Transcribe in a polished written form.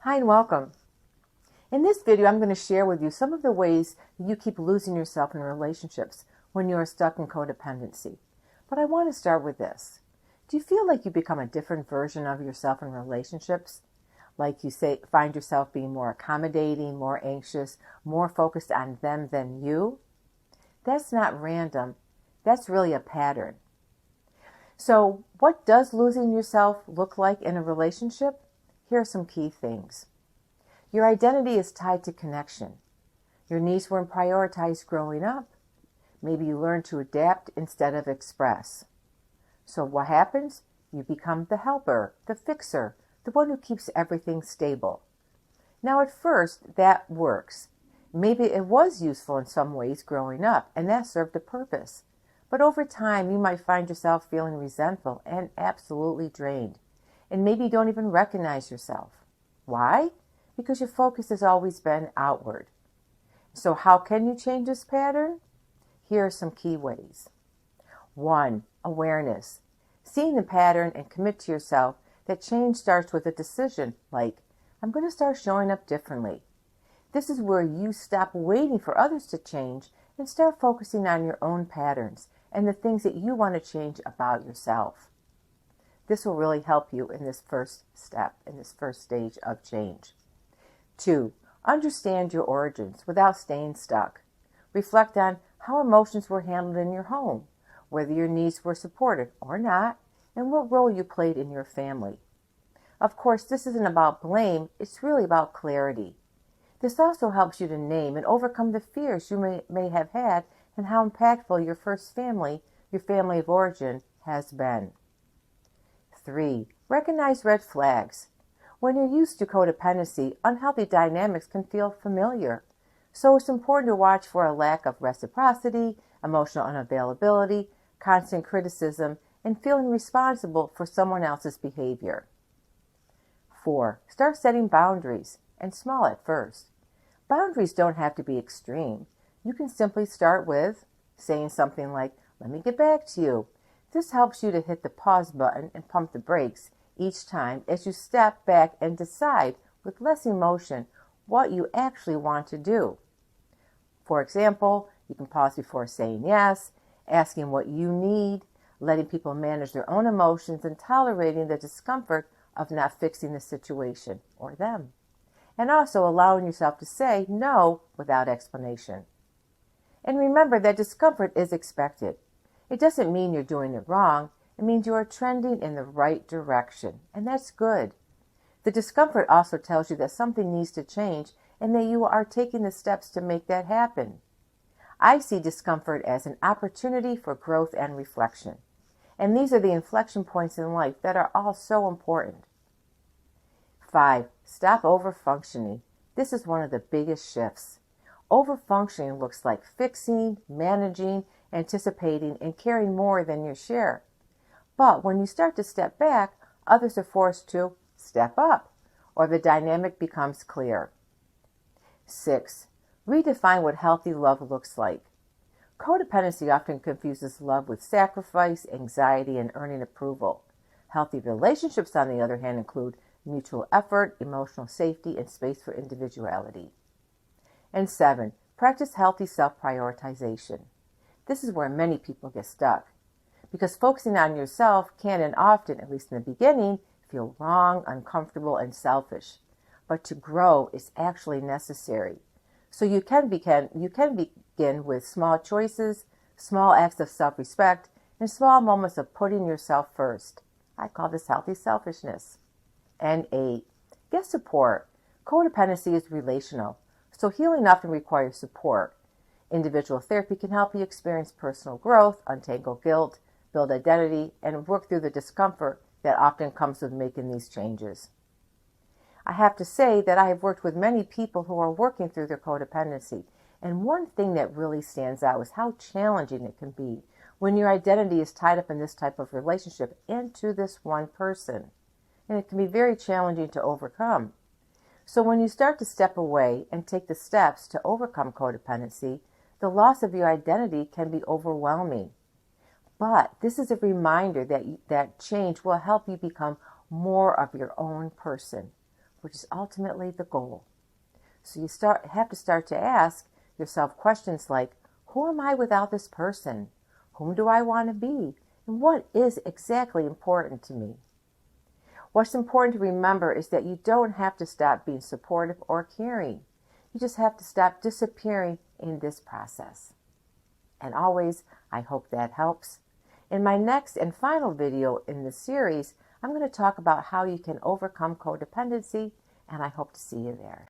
Hi and welcome. In this video, I'm going to share with you some of the ways that you keep losing yourself in relationships when you are stuck in codependency. But I want to start with this. Do you feel like you become a different version of yourself in relationships? Like you find yourself being more accommodating, more anxious, more focused on them than you? That's not random. That's really a pattern. So what does losing yourself look like in a relationship? Here are some key things. Your identity is tied to connection. Your needs weren't prioritized growing up. Maybe you learned to adapt instead of express. So what happens? You become the helper, the fixer, the one who keeps everything stable. Now at first, that works. Maybe it was useful in some ways growing up, and that served a purpose. But over time, you might find yourself feeling resentful and absolutely drained. And maybe you don't even recognize yourself. Why? Because your focus has always been outward. So how can you change this pattern? Here are some key ways. 1. Awareness. Seeing the pattern and commit to yourself that change starts with a decision, like, I'm going to start showing up differently. This is where you stop waiting for others to change and start focusing on your own patterns and the things that you want to change about yourself. This will really help you in this first step, in this first stage of change. 2. Understand your origins without staying stuck. Reflect on how emotions were handled in your home, whether your needs were supported or not, and what role you played in your family. Of course, this isn't about blame, it's really about clarity. This also helps you to name and overcome the fears you may have had and how impactful your first family, your family of origin, has been. 3. Recognize red flags. When you're used to codependency, unhealthy dynamics can feel familiar. So it's important to watch for a lack of reciprocity, emotional unavailability, constant criticism, and feeling responsible for someone else's behavior. 4. Start setting boundaries, and small at first. Boundaries don't have to be extreme. You can simply start with saying something like, let me get back to you. This helps you to hit the pause button and pump the brakes each time as you step back and decide with less emotion what you actually want to do. For example, you can pause before saying yes, asking what you need, letting people manage their own emotions, and tolerating the discomfort of not fixing the situation or them. And also allowing yourself to say no without explanation. And remember that discomfort is expected. It doesn't mean you're doing it wrong. It means you are trending in the right direction, and that's good. The discomfort also tells you that something needs to change and that you are taking the steps to make that happen. I see discomfort as an opportunity for growth and reflection. And these are the inflection points in life that are all so important. 5. Stop overfunctioning. This is one of the biggest shifts. Overfunctioning looks like fixing, managing, anticipating, and caring more than your share. But when you start to step back, others are forced to step up, or the dynamic becomes clear. 6. Redefine what healthy love looks like. Codependency often confuses love with sacrifice, anxiety, and earning approval. Healthy relationships, on the other hand, include mutual effort, emotional safety, and space for individuality. And 7. Practice healthy self-prioritization. This is where many people get stuck, because focusing on yourself can and often, at least in the beginning, feel wrong, uncomfortable, and selfish. But to grow is actually necessary. So you can begin with small choices, small acts of self-respect, and small moments of putting yourself first. I call this healthy selfishness. And 8. Get support. Codependency is relational, so healing often requires support. Individual therapy can help you experience personal growth, untangle guilt, build identity, and work through the discomfort that often comes with making these changes. I have to say that I have worked with many people who are working through their codependency, and one thing that really stands out is how challenging it can be when your identity is tied up in this type of relationship and to this one person. And it can be very challenging to overcome. So when you start to step away and take the steps to overcome codependency, the loss of your identity can be overwhelming. But this is a reminder that change will help you become more of your own person, which is ultimately the goal. So you have to start to ask yourself questions like, who am I without this person? Whom do I want to be? And what is exactly important to me? What's important to remember is that you don't have to stop being supportive or caring. You just have to stop disappearing in this process. And always, I hope that helps. In my next and final video in this series, I'm going to talk about how you can overcome codependency, and I hope to see you there.